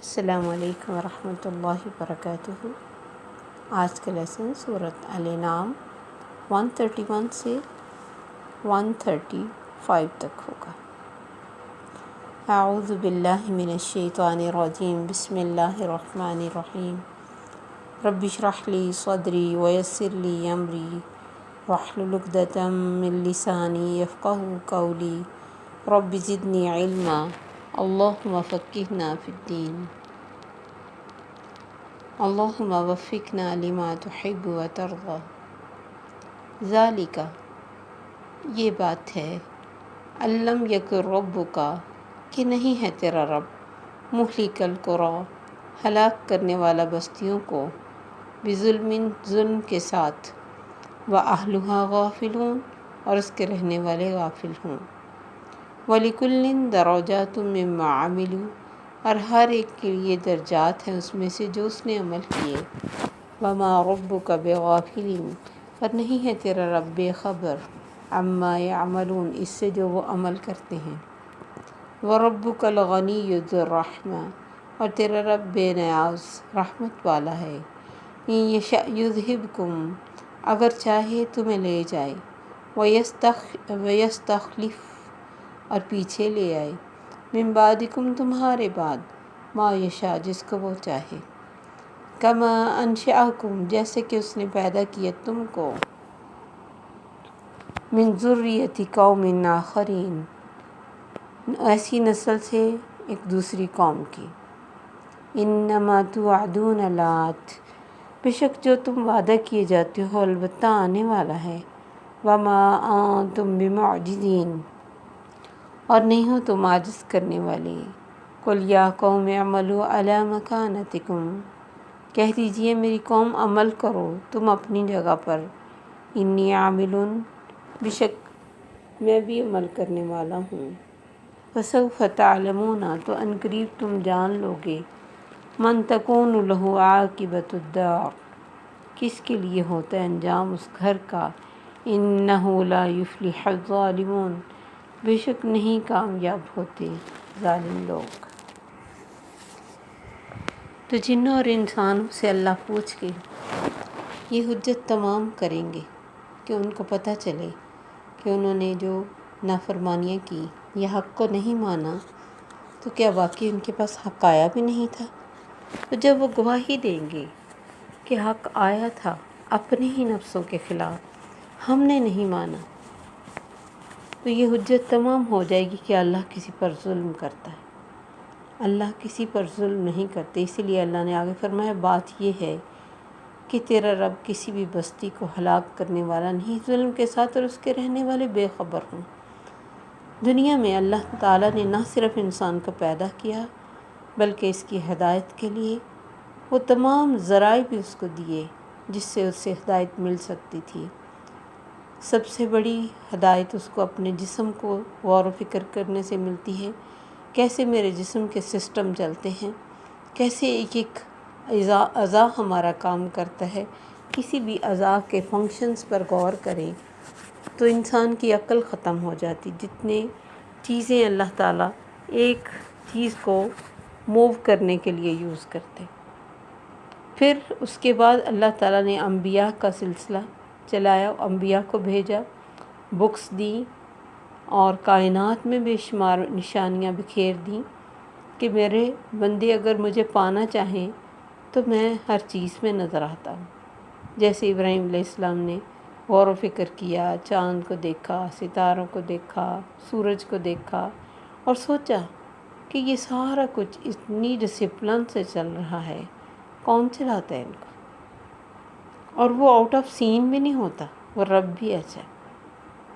السلام علیکم ورحمۃ اللہ وبرکاتہ۔ آج کا لیسن سورۃ الانعام 131 سے 135 تک ہوگا۔ اعوذ باللہ من الشیطان الرجیم، بسم اللہ الرحمن الرحیم۔ رب اشرح لی صدری ویسر لی امری واحلل عقدۃ من لسانی یفقہوا قولی رب زدنی علما اللہم فقہنا فی الدین اللہم وفقنا لما تحب و ترضی۔ ذالک، یہ بات ہے، علم یکن ربک، کہ نہیں ہے تیرا رب، مہلک القری، ہلاک کرنے والا بستیوں کو، بظلم، ظلم کے ساتھ، واہلھا غافلون، اور اس کے رہنے والے غافل ہوں۔ وَلِكُلٍّ دَرَجَاتٌ مِّمَّا عَمِلُوا، اور ہر ایک کے لیے درجات ہیں اس میں سے جو اس نے عمل کیے۔ وَمَا رَبُّكَ بِغَافِلٍ، اور نہیں ہے تیرا رب بے خبر، عَمَّا يَعْمَلُونَ، اس سے جو وہ عمل کرتے ہیں۔ وَرَبُّكَ الْغَنِيُّ ذُو الرَّحْمَةِ، اور تیرا رب بے نیاز رحمت والا ہے۔ إِن يَشَأْ يُذْهِبْكُمْ، اگر چاہے تمہیں لے جائے، وَيَسْتَخْلِفْ، اور پیچھے لے آئے، مِن بَعْدِكُمْ، تمہارے بعد، مَا یشاء، جس کو وہ چاہے۔ کما انشأکم، جیسے کہ اس نے پیدا کیا تم کو، من ذریۃ قوم آخرین، ایسی نسل سے ایک دوسری قوم کی۔ انما توعدون لآت، بے شک جو تم وعدہ کیے جاتے ہو البتہ آنے والا ہے۔ وما انتم بمعجزین، اور نہیں ہو تم عاجز کرنے والے۔ قل یا قوم اعملوا علی مکانتکم، کہہ دیجئے میری قوم عمل کرو تم اپنی جگہ پر، انی عامل، بے شک میں بھی عمل کرنے والا ہوں۔ فسوف تعلمون، تو عن قریب تم جان لوگے، من تکون لہ عاقبۃ الدار، کس کے لیے ہوتا ہے انجام اس گھر کا۔ انہ لا یفلح الظالمون، بے شک نہیں کامیاب ہوتے ظالم لوگ۔ تو جنوں اور انسانوں سے اللہ پوچھ کے یہ حجت تمام کریں گے کہ ان کو پتہ چلے کہ انہوں نے جو نافرمانیاں کی یا حق کو نہیں مانا، تو کیا واقعی ان کے پاس حق آیا بھی نہیں تھا؟ تو جب وہ گواہی دیں گے کہ حق آیا تھا اپنے ہی نفسوں کے خلاف، ہم نے نہیں مانا، تو یہ حجت تمام ہو جائے گی کہ اللہ کسی پر ظلم کرتا ہے۔ اللہ کسی پر ظلم نہیں کرتے، اسی لیے اللہ نے آگے فرمایا بات یہ ہے کہ تیرا رب کسی بھی بستی کو ہلاک کرنے والا نہیں ظلم کے ساتھ، اور اس کے رہنے والے بے خبر ہوں۔ دنیا میں اللہ تعالیٰ نے نہ صرف انسان کو پیدا کیا بلکہ اس کی ہدایت کے لیے وہ تمام ذرائع بھی اس کو دیے جس سے اسے ہدایت مل سکتی تھی۔ سب سے بڑی ہدایت اس کو اپنے جسم کو غور و فکر کرنے سے ملتی ہے، کیسے میرے جسم کے سسٹم چلتے ہیں، کیسے ایک ایک اعضاء ہمارا کام کرتا ہے۔ کسی بھی اعضاء کے فنکشنز پر غور کریں تو انسان کی عقل ختم ہو جاتی، جتنے چیزیں اللہ تعالیٰ ایک چیز کو موو کرنے کے لیے یوز کرتے۔ پھر اس کے بعد اللہ تعالیٰ نے انبیاء کا سلسلہ چلایا، انبیاء کو بھیجا، بکس دیں، اور کائنات میں بے شمار نشانیاں بکھیر دیں کہ میرے بندے اگر مجھے پانا چاہیں تو میں ہر چیز میں نظر آتا ہوں۔ جیسے ابراہیم علیہ السلام نے غور و فکر کیا، چاند کو دیکھا، ستاروں کو دیکھا، سورج کو دیکھا، اور سوچا کہ یہ سارا کچھ اتنی ڈسپلن سے چل رہا ہے، کون چلاتا ہے ان کو؟ اور وہ آؤٹ آف سین بھی نہیں ہوتا، وہ رب بھی اچھا۔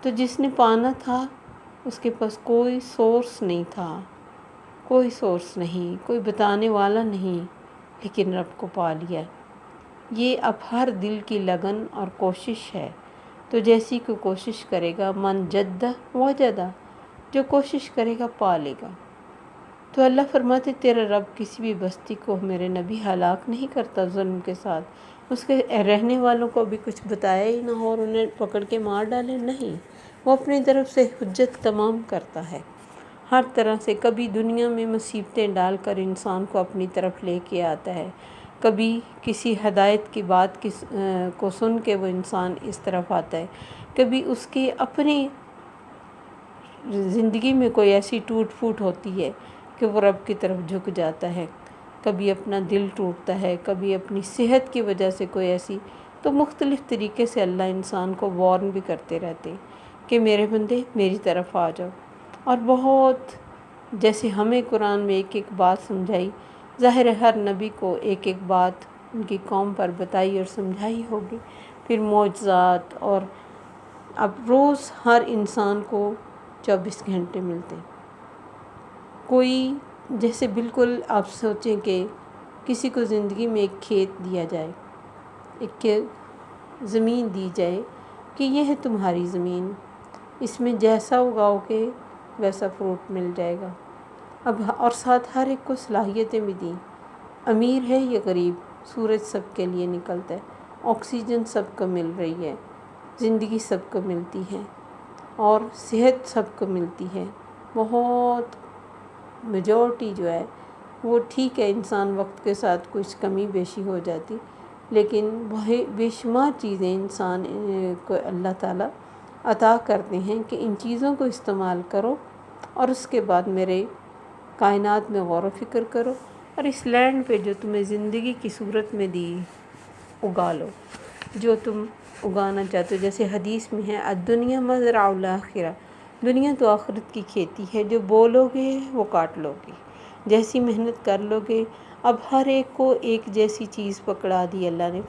تو جس نے پانا تھا اس کے پاس کوئی سورس نہیں تھا، کوئی سورس نہیں، کوئی بتانے والا نہیں، لیکن رب کو پا لیا۔ یہ اب ہر دل کی لگن اور کوشش ہے، تو جیسی کوئی کوشش کرے گا، من جد وجد، جو کوشش کرے گا پا لے گا۔ تو اللہ فرماتے تیرا رب کسی بھی بستی کو میرے نبی ہلاک نہیں کرتا ظلم کے ساتھ، اس کے رہنے والوں کو بھی کچھ بتایا ہی نہ ہو اور انہیں پکڑ کے مار ڈالے، نہیں، وہ اپنی طرف سے حجت تمام کرتا ہے۔ ہر طرح سے کبھی دنیا میں مصیبتیں ڈال کر انسان کو اپنی طرف لے کے آتا ہے، کبھی کسی ہدایت کی بات کو سن کے وہ انسان اس طرف آتا ہے، کبھی اس کی اپنی زندگی میں کوئی ایسی ٹوٹ پھوٹ ہوتی ہے کہ وہ رب کی طرف جھک جاتا ہے، کبھی اپنا دل ٹوٹتا ہے، کبھی اپنی صحت کی وجہ سے کوئی ایسی، تو مختلف طریقے سے اللہ انسان کو وارن بھی کرتے رہتے ہیں کہ میرے بندے میری طرف آ جاؤ۔ اور بہت جیسے ہمیں قرآن میں ایک ایک بات سمجھائی، ظاہر ہے ہر نبی کو ایک ایک بات ان کی قوم پر بتائی اور سمجھائی ہوگی، پھر معجزات، اور اب روز ہر انسان کو 24 گھنٹے ملتے ہیں۔ کوئی جیسے بالکل آپ سوچیں کہ کسی کو زندگی میں ایک کھیت دیا جائے، ایک زمین دی جائے کہ یہ ہے تمہاری زمین، اس میں جیسا اگاؤ گے ویسا فروٹ مل جائے گا۔ اب اور ساتھ ہر ایک کو صلاحیتیں بھی دیں، امیر ہے یا غریب، سورج سب کے لیے نکلتا ہے، آکسیجن سب کو مل رہی ہے، زندگی سب کو ملتی ہے، اور صحت سب کو ملتی ہے۔ بہت میجورٹی جو ہے وہ ٹھیک ہے، انسان وقت کے ساتھ کچھ کمی بیشی ہو جاتی، لیکن بے شمار چیزیں انسان کو اللہ تعالیٰ عطا کرتے ہیں کہ ان چیزوں کو استعمال کرو اور اس کے بعد میرے کائنات میں غور و فکر کرو، اور اس لینڈ پہ جو تمہیں زندگی کی صورت میں دی اگا لو جو تم اگانا چاہتے ہو۔ جیسے حدیث میں ہے الدنیا مزرع الآخرہ، دنیا تو آخرت کی کھیتی ہے، جو بولو گے وہ کاٹ لو گے، جیسی محنت کر لو گے۔ اب ہر ایک کو ایک جیسی چیز پکڑا دی اللہ نے،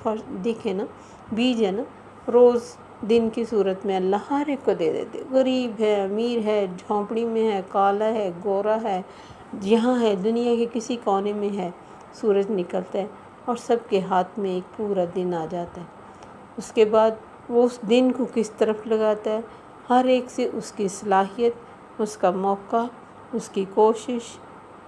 دیکھیں نا بیج ہے نا، روز دن کی صورت میں اللہ ہر ایک کو دے دیتے، غریب ہے، امیر ہے، جھونپڑی میں ہے، کالا ہے، گورا ہے، یہاں ہے، دنیا کے کسی کونے میں ہے، سورج نکلتا ہے اور سب کے ہاتھ میں ایک پورا دن آ جاتا ہے۔ اس کے بعد وہ اس دن کو کس طرف لگاتا ہے، ہر ایک سے اس کی صلاحیت، اس کا موقع، اس کی کوشش،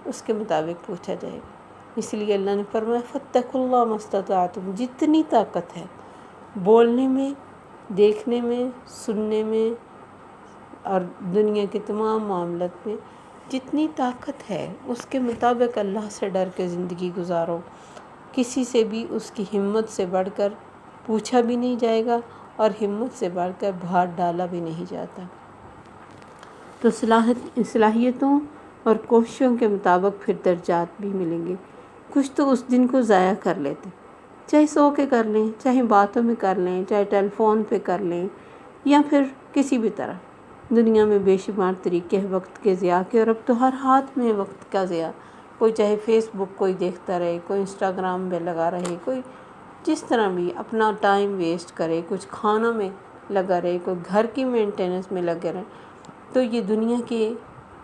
اس کے مطابق پوچھا جائے گا۔ اس لیے اللہ نے فرمایا فاتقوا اللہ ما استطعتم، جتنی طاقت ہے بولنے میں، دیکھنے میں، سننے میں اور دنیا کے تمام معاملات میں جتنی طاقت ہے اس کے مطابق اللہ سے ڈر کے زندگی گزارو۔ کسی سے بھی اس کی ہمت سے بڑھ کر پوچھا بھی نہیں جائے گا اور ہمت سے بڑھ کر بھار ڈالا بھی نہیں جاتا۔ تو صلاحیتوں اور کوششوں کے مطابق پھر درجات بھی ملیں گے۔ کچھ تو اس دن کو ضائع کر لیتے، چاہے سو کے کر لیں، چاہے باتوں میں کر لیں، چاہے ٹیلی فون پہ کر لیں، یا پھر کسی بھی طرح۔ دنیا میں بے شمار طریقے ہیں وقت کے ضیاع کے، اور اب تو ہر ہاتھ میں وقت کا ضیاع۔ کوئی چاہے فیس بک کوئی دیکھتا رہے، کوئی انسٹاگرام پہ لگا رہے، کوئی جس طرح بھی اپنا ٹائم ویسٹ کرے، کچھ کھانا میں لگا رہے، کوئی گھر کی مینٹیننس میں لگے رہے۔ تو یہ دنیا کے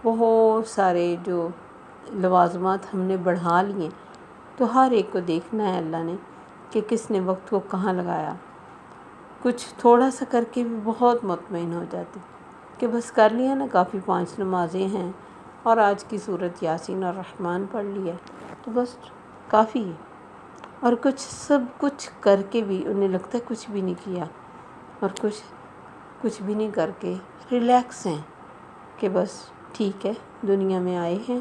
بہت سارے جو لوازمات ہم نے بڑھا لیے، تو ہر ایک کو دیکھنا ہے اللہ نے کہ کس نے وقت کو کہاں لگایا۔ کچھ تھوڑا سا کر کے بھی بہت مطمئن ہو جاتے کہ بس کر لیا نا، کافی 5 نمازیں ہیں اور آج کی سورت یاسین اور رحمان پڑھ لیا تو بس کافی ہے۔ اور سب کچھ کر کے بھی انہیں لگتا ہے کچھ بھی نہیں کیا، اور کچھ بھی نہیں کر کے ریلیکس ہیں کہ بس ٹھیک ہے، دنیا میں آئے ہیں،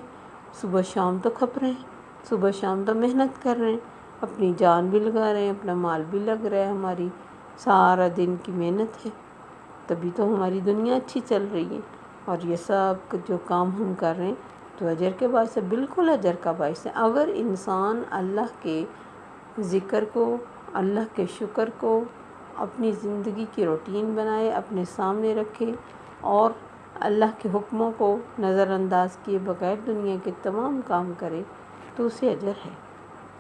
صبح شام تو کھپ رہے ہیں، صبح شام تو محنت کر رہے ہیں، اپنی جان بھی لگا رہے ہیں، اپنا مال بھی لگ رہا ہے، ہماری سارا دن کی محنت ہے، تبھی تو ہماری دنیا اچھی چل رہی ہے۔ اور یہ سب جو کام ہم کر رہے ہیں تو اجر کے باعث ہے، بالکل اجر کا باعث ہے۔ اگر انسان اللہ کے ذکر کو، اللہ کے شکر کو اپنی زندگی کی روٹین بنائے، اپنے سامنے رکھے اور اللہ کے حکموں کو نظر انداز کیے بغیر دنیا کے تمام کام کرے تو اسے اجر ہے،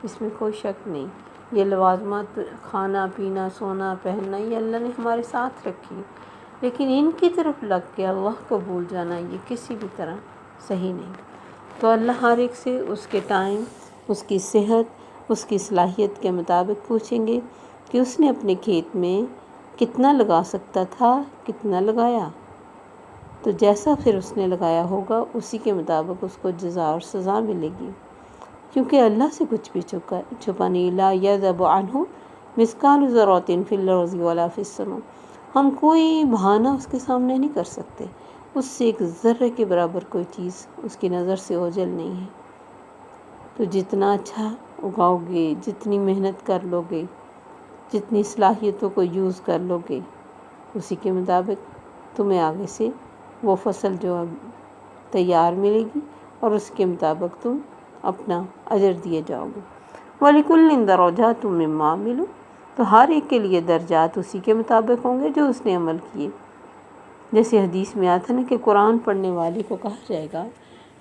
اس میں کوئی شک نہیں۔ یہ لوازمات، کھانا پینا، سونا پہننا، یہ اللہ نے ہمارے ساتھ رکھی، لیکن ان کی طرف لگ کے اللہ کو بھول جانا یہ کسی بھی طرح صحیح نہیں۔ تو اللہ ہر ایک سے اس کے ٹائم، اس کی صحت، اس کی صلاحیت کے مطابق پوچھیں گے کہ اس نے اپنے کھیت میں کتنا لگا سکتا تھا، کتنا لگایا، تو جیسا پھر اس نے لگایا ہوگا اسی کے مطابق اس کو جزا اور سزا ملے گی، کیونکہ اللہ سے کچھ بھی چھپا نہیں۔ لا یعزب عنہ مثقال ذرۃ فی الارض ولا فی السماء، ہم کوئی بہانہ اس کے سامنے نہیں کر سکتے، اس سے ایک ذرے کے برابر کوئی چیز اس کی نظر سے اوجھل نہیں ہے۔ تو جتنا اچھا اگاؤ گے، جتنی محنت کر لو گے، جتنی صلاحیتوں کو یوز کر لو گے، اسی کے مطابق تمہیں آگے سے وہ فصل جو تیار ملے گی اور اس کے مطابق تم اپنا اجر دیے جاؤ گے۔ وَلِكُلٍّ دَرَجَاتٌ مِّمَّا عَمِلُوا، تو ہر ایک کے لیے درجات اسی کے مطابق ہوں گے جو اس نے عمل کیے۔ جیسے حدیث میں آتا نا کہ قرآن پڑھنے والے کو کہا جائے گا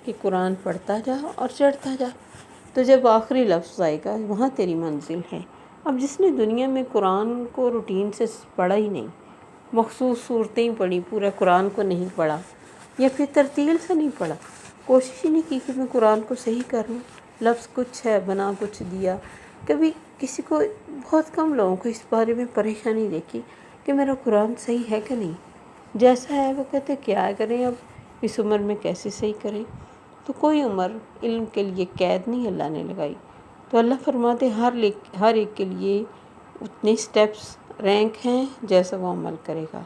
کہ قرآن پڑھتا جا اور چڑھتا جا، تو جب آخری لفظ آئے گا وہاں تیری منزل ہے۔ اب جس نے دنیا میں قرآن کو روٹین سے پڑھا ہی نہیں، مخصوص صورتیں پڑھی، پورا قرآن کو نہیں پڑھا، یا پھر ترتیل سے نہیں پڑھا، کوشش ہی نہیں کی کہ میں قرآن کو صحیح کروں، لفظ کچھ ہے بنا کچھ دیا۔ کبھی کسی کو، بہت کم لوگوں کو اس بارے میں پریشانی دیکھی کہ میرا قرآن صحیح ہے کہ نہیں، جیسا ہے وہ کہتے کیا کریں، اب اس عمر میں کیسے صحیح کریں۔ تو کوئی عمر علم کے لیے قید نہیں اللہ نے لگائی، تو اللہ فرماتے ہر ایک کے لیے اتنے سٹیپس، رینک ہیں جیسا وہ عمل کرے گا۔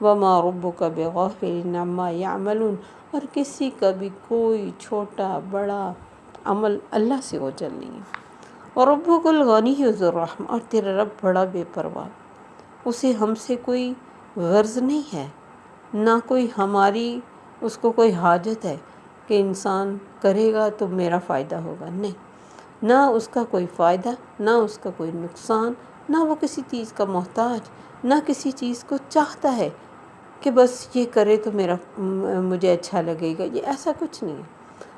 وَمَا رَبُّكَ بِغَافِلٍ عَمَّا يَعْمَلُونَ، اور کسی کا بھی کوئی چھوٹا بڑا عمل اللہ سے اوجھل نہیں ہے۔ وَرَبُّكَ الْغَنِيُّ ذُو الرَّحْمَةِ، اور تیرا رب بڑا بے پرواہ، اسے ہم سے کوئی غرض نہیں ہے، نہ کوئی ہماری اس کو کوئی حاجت ہے کہ انسان کرے گا تو میرا فائدہ ہوگا، نہیں، نہ اس کا کوئی فائدہ، نہ اس کا کوئی نقصان، نہ وہ کسی چیز کا محتاج، نہ کسی چیز کو چاہتا ہے کہ بس یہ کرے تو مجھے اچھا لگے گا، یہ ایسا کچھ نہیں ہے۔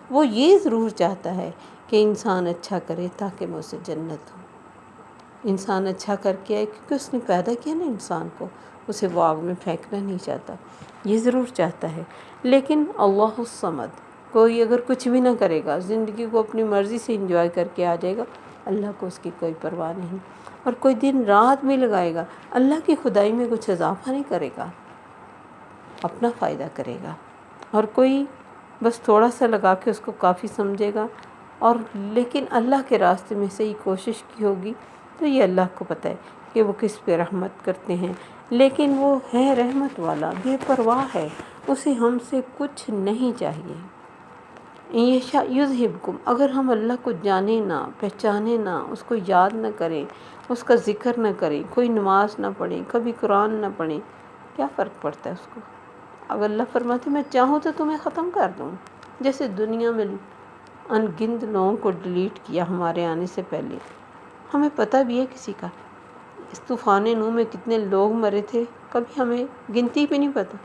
وہ یہ ضرور چاہتا ہے کہ انسان اچھا کرے تاکہ میں اسے جنت ہوں۔ انسان اچھا کر کے آئے، کیونکہ اس نے پیدا کیا نا انسان کو، اسے وہ آگ میں پھینکنا نہیں چاہتا، یہ ضرور چاہتا ہے۔ لیکن اللہ الصمد، کوئی اگر کچھ بھی نہ کرے گا، زندگی کو اپنی مرضی سے انجوائے کر کے آ جائے گا، اللہ کو اس کی کوئی پرواہ نہیں، اور کوئی دن رات بھی لگائے گا، اللہ کی خدائی میں کچھ اضافہ نہیں کرے گا، اپنا فائدہ کرے گا، اور کوئی بس تھوڑا سا لگا کے اس کو کافی سمجھے گا، اور لیکن اللہ کے راستے میں سے ہی کوشش کی ہوگی، تو یہ اللہ کو پتہ ہے کہ وہ کس پہ رحمت کرتے ہیں۔ لیکن وہ ہے رحمت والا، بے پرواہ ہے، اسے ہم سے کچھ نہیں چاہیے۔ یشاء یذہبکم، اگر ہم اللہ کو جانیں نہ، پہچانیں نہ، اس کو یاد نہ کریں، اس کا ذکر نہ کریں، کوئی نماز نہ پڑھیں، کبھی قرآن نہ پڑھیں، کیا فرق پڑتا ہے اس کو؟ اگر اللہ فرماتے میں چاہوں تو تمہیں ختم کر دوں، جیسے دنیا میں ان گنت لوگوں کو ڈیلیٹ کیا ہمارے آنے سے پہلے، ہمیں پتہ بھی ہے کسی کا، اس طوفان نوح میں کتنے لوگ مرے تھے، کبھی ہمیں گنتی بھی نہیں پتہ۔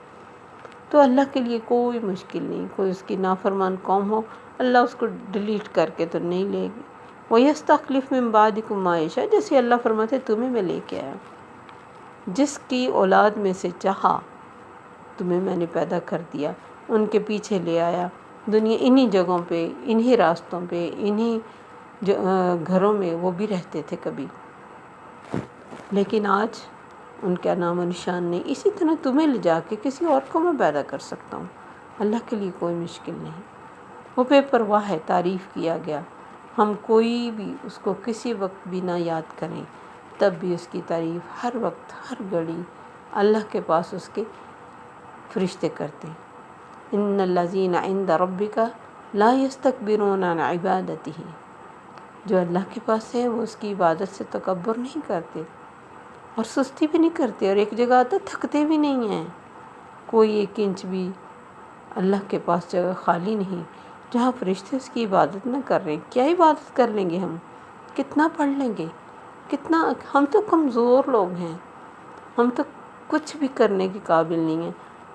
تو اللہ کے لیے کوئی مشکل نہیں، کوئی اس کی نافرمان قوم ہو، اللہ اس کو ڈیلیٹ کر کے تو نہیں لے گی۔ وَيَسْتَخْلِفْ مِن بَعْدِكُم مَّا يَشَاءُ، جیسے اللہ فرماتے تمہیں میں لے کے آیا، جس کی اولاد میں سے چاہا تمہیں میں نے پیدا کر دیا، ان کے پیچھے لے آیا، دنیا انہی جگہوں پہ، انہی راستوں پہ، انہی گھروں میں وہ بھی رہتے تھے کبھی، لیکن آج ان کا نام و نشان نہیں۔ اسی طرح تمہیں لے جا کے کسی اور کو میں پیدا کر سکتا ہوں، اللہ کے لیے کوئی مشکل نہیں، وہ بے پرواہ ہے، تعریف کیا گیا۔ ہم کوئی بھی اس کو کسی وقت بھی نہ یاد کریں، تب بھی اس کی تعریف ہر وقت، ہر گھڑی اللہ کے پاس اس کے فرشتے کرتے ہیں۔ ان الذین عند ربک لا یستکبرون عن عبادتہ، جو اللہ کے پاس ہے وہ اس کی عبادت سے تکبر نہیں کرتے، اور سستی بھی نہیں کرتے، اور ایک جگہ آتا تھکتے بھی نہیں ہیں۔ کوئی ایک انچ بھی اللہ کے پاس جگہ خالی نہیں جہاں فرشتے اس کی عبادت نہ کر رہے ہیں۔ کیا عبادت کر لیں گے ہم؟ کتنا پڑھ لیں گے؟ کتنا؟ ہم تو کمزور لوگ ہیں، ہم تو کچھ بھی کرنے کے قابل نہیں ہیں،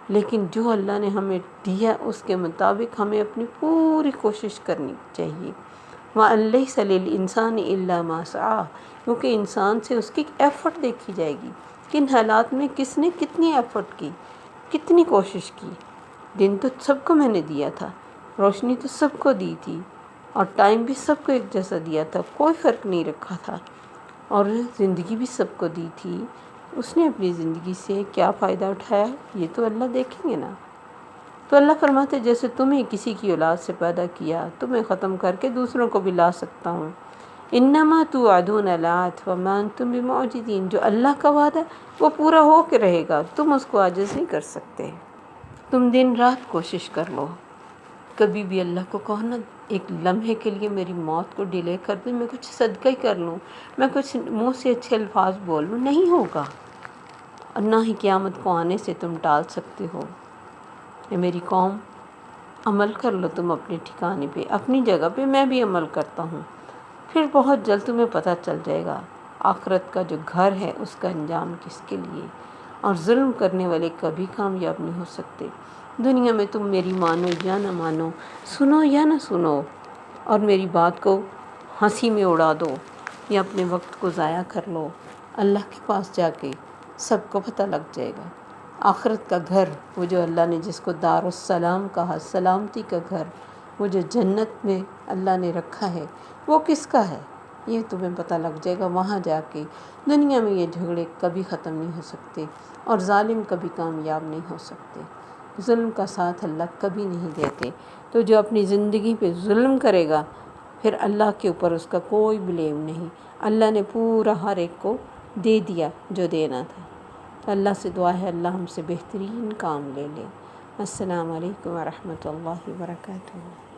لیکن جو اللہ نے ہمیں دیا اس کے مطابق ہمیں اپنی پوری کوشش کرنی چاہیے۔ وَأَن لَيْسَ لِلْإِنسَانِ إِلَّا مَا سَعَىٰ، کیونکہ انسان سے اس کی ایفرٹ دیکھی جائے گی، کن حالات میں کس نے کتنی ایفرٹ کی، کتنی کوشش کی۔ دن تو سب کو میں نے دیا تھا، روشنی تو سب کو دی تھی، اور ٹائم بھی سب کو ایک جیسا دیا تھا، کوئی فرق نہیں رکھا تھا، اور زندگی بھی سب کو دی تھی، اس نے اپنی زندگی سے کیا فائدہ اٹھایا یہ تو اللہ دیکھیں گے نا۔ تو اللہ فرماتے جیسے تمہیں کسی کی اولاد سے پیدا کیا، تمہیں ختم کر کے دوسروں کو بھی لا سکتا ہوں۔ انما توعدون لآت وما انتم بمعجزین، جو اللہ کا وعدہ ہے وہ پورا ہو کے رہے گا، تم اس کو عاجز نہیں کر سکتے۔ تم دن رات کوشش کر لو، کبھی بھی اللہ کو کہو نا ایک لمحے کے لیے میری موت کو ڈیلے کر دیں، میں کچھ صدقہ ہی کر لوں، میں کچھ منہ سے اچھے الفاظ بول لوں، نہیں ہوگا، اور نہ ہی قیامت کو آنے سے تم ٹال سکتے ہو۔ اے میری قوم، عمل کر لو تم اپنے ٹھکانے پہ، اپنی جگہ پہ، میں بھی عمل کرتا ہوں، پھر بہت جلد تمہیں پتہ چل جائے گا آخرت کا جو گھر ہے اس کا انجام کس کے لیے، اور ظلم کرنے والے کبھی کامیاب نہیں ہو سکتے۔ دنیا میں تم میری مانو یا نہ مانو، سنو یا نہ سنو، اور میری بات کو ہنسی میں اڑا دو یا اپنے وقت کو ضائع کر لو، اللہ کے پاس جا کے سب کو پتہ لگ جائے گا آخرت کا گھر، وہ جو اللہ نے جس کو دار السلام کہا، سلامتی کا گھر، وہ جو جنت میں اللہ نے رکھا ہے، وہ کس کا ہے، یہ تمہیں پتہ لگ جائے گا وہاں جا کے۔ دنیا میں یہ جھگڑے کبھی ختم نہیں ہو سکتے، اور ظالم کبھی کامیاب نہیں ہو سکتے، ظلم کا ساتھ اللہ کبھی نہیں دیتے۔ تو جو اپنی زندگی پہ ظلم کرے گا، پھر اللہ کے اوپر اس کا کوئی بلیم نہیں، اللہ نے پورا ہر ایک کو دے دیا جو دینا تھا۔ اللہ سے دعا ہے اللہ ہم سے بہترین کام لے لے۔ السلام علیکم ورحمۃ اللہ وبرکاتہ۔